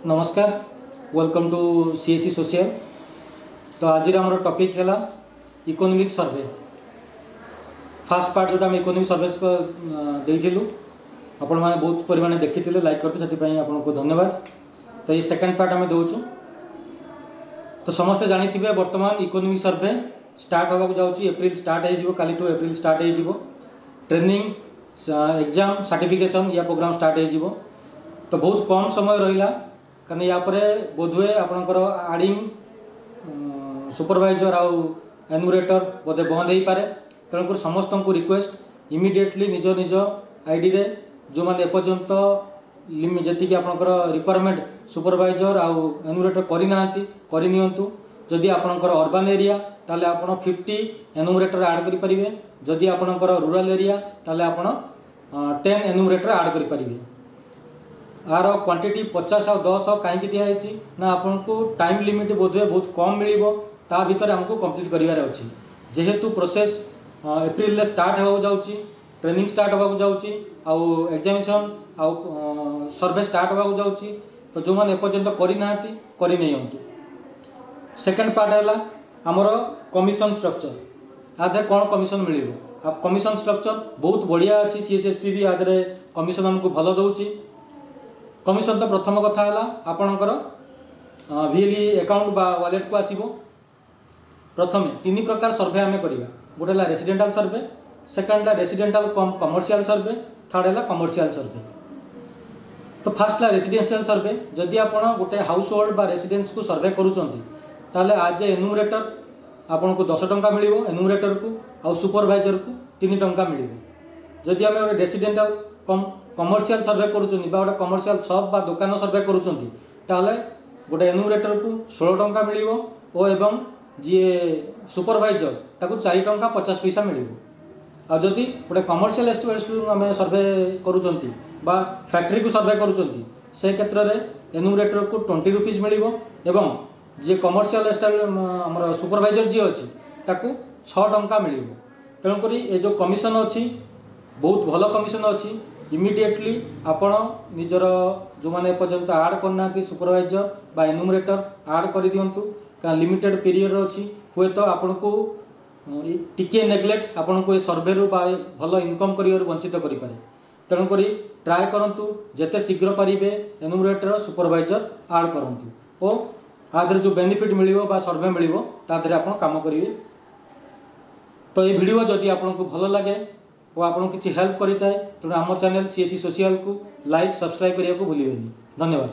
नमस्कार welcome to CSC social. तो आज आम टॉपिक है इकोनॉमिक सर्वे। फास्ट पार्ट जो इकोनॉमिक सर्वे देलु आपण मैंने बहुत परिमाण देखी लाइक करते से आपको धन्यवाद। तो ये सेकंड पार्ट आम दौचु। तो समस्ते जानी वर्तमान इकोनॉमिक सर्वे स्टार्ट होगा जाऊँगी एप्रिल स्टार्ट हो काली टू एप्रिल स्टार्ट हो ट्रेनिंग एग्जाम सर्टिफिकेशन या प्रोग्राम स्टार्ट हो। तो बहुत कम समय रहा कारण या बोधवे आपणकर आडिंग सुपरवाइजर आउ एनुमरेटर बोधे बंद हो पारे। तेणुक समस्त को रिक्वेस्ट इमिडिएटली निज निज आईडी रे जो मैंने एपर्यंत जी आपणकर रिक्वायरमेंट सुपरवाइजर आउ एनुमरेटर करनी जदि आपणकर अर्बान एरिया ताले आपण 50 एनुमरेटर ऐड करि परिबे। जदि आपणकर रूरल एरिया ताले आपण 10 एनुमरेटर ऐड करि परिबे। आर क्वांटिटी 50 और 10 कहीं दिखाई ना आपको टाइम लिमिट बोधे बहुत कम मिलिबो ता भीतर हमको कंप्लीट करिवार अछि। जेहेतु प्रोसेस एप्रिल स्टार्ट हो जाउची ट्रेनिंग स्टार्ट होगा जाउची आउ एग्जामिनेशन आउ सर्वे स्टार्ट होगा जाउची। तो जो मैंने एपर्यंत करि नहीं सेकेंड पार्ट है आमर कमिशन स्ट्रक्चर। आधे कौन कमिशन मिल कमिशन स्ट्रक्चर बहुत बढ़िया अच्छी सीएसएसपी भी आधे कमिशन हमको भल दौची। कमिशन तो प्रथम कथा है आपणकर वीएलई अकाउंट बा वालेट को आसीबो। प्रथम 3 प्रकार सर्वे आम करवा गोटे है रेसिडेंटाल सर्वे, सेकेंड है रेसिडेंटाल कमर्शियल सर्वे, थर्ड है कमर्शियल सर्वे। तो फास्ट है रेसिडेंशियल सर्वे। जदि आप गोटे हाउस होल्ड बा रेसिडेंस को सर्वे करुँच ताले आज एनुमरेटर आपन को 10 टंका मिल एनुमरेटर को आउ सुपरवाइजर को 3 टंका मिल। जदि आम गोटे रेसिडेंटाल कमर्शियल सर्वे करुँच गोटे कमर्शियल शॉप बा दुकान सर्वे करुँच ताले गोटे एनुमरेटर को 16 टंका मिल और एवं जी सुपरवाइजर ताको 4 टंका 50 पैसा मिल। आ जदि गोटे कमर्शियल एस्टेब्लिशमेंट आम सर्वे करुँच बा फैक्ट्री को सर्वे करुँच से क्षेत्र में एनुमरेटर को 20 रुपीज मिल एवं जी कमर्शियल आमर सुपरवाइजर जी अच्छी ताकू 6 टंका मिल। तेणुक ये जो कमिशन अच्छी बहुत भल कमिशन अच्छी। इमिडिएटली आपण निजर जो मैंने पर्यंत ऐड करना सुपरवाइजर बा एनुमरेटर ऐड कर दिंतु लिमिटेड पीरियड अच्छी हुए तो आपन को टिके नेग्लेक्ट आपन को सर्वे रु बा भल इनकम करियर वंचित करि पारे। तेणुक ट्राए करंतु जेते शीघ्र पारिबे एनुमरेटर सुपरवाइजर ऐड करंतु और आधर जो बेनिफिट मिलिबो बा सर्वे मिलिबो तादरे आपण काम करिवे। तो ये वीडियो जदि आपको भल लगे और आपको किसी हेल्प करें तेणु आम चैनल सीएससी सोशल को लाइक सब्सक्राइब करने को भूलें। धन्यवाद।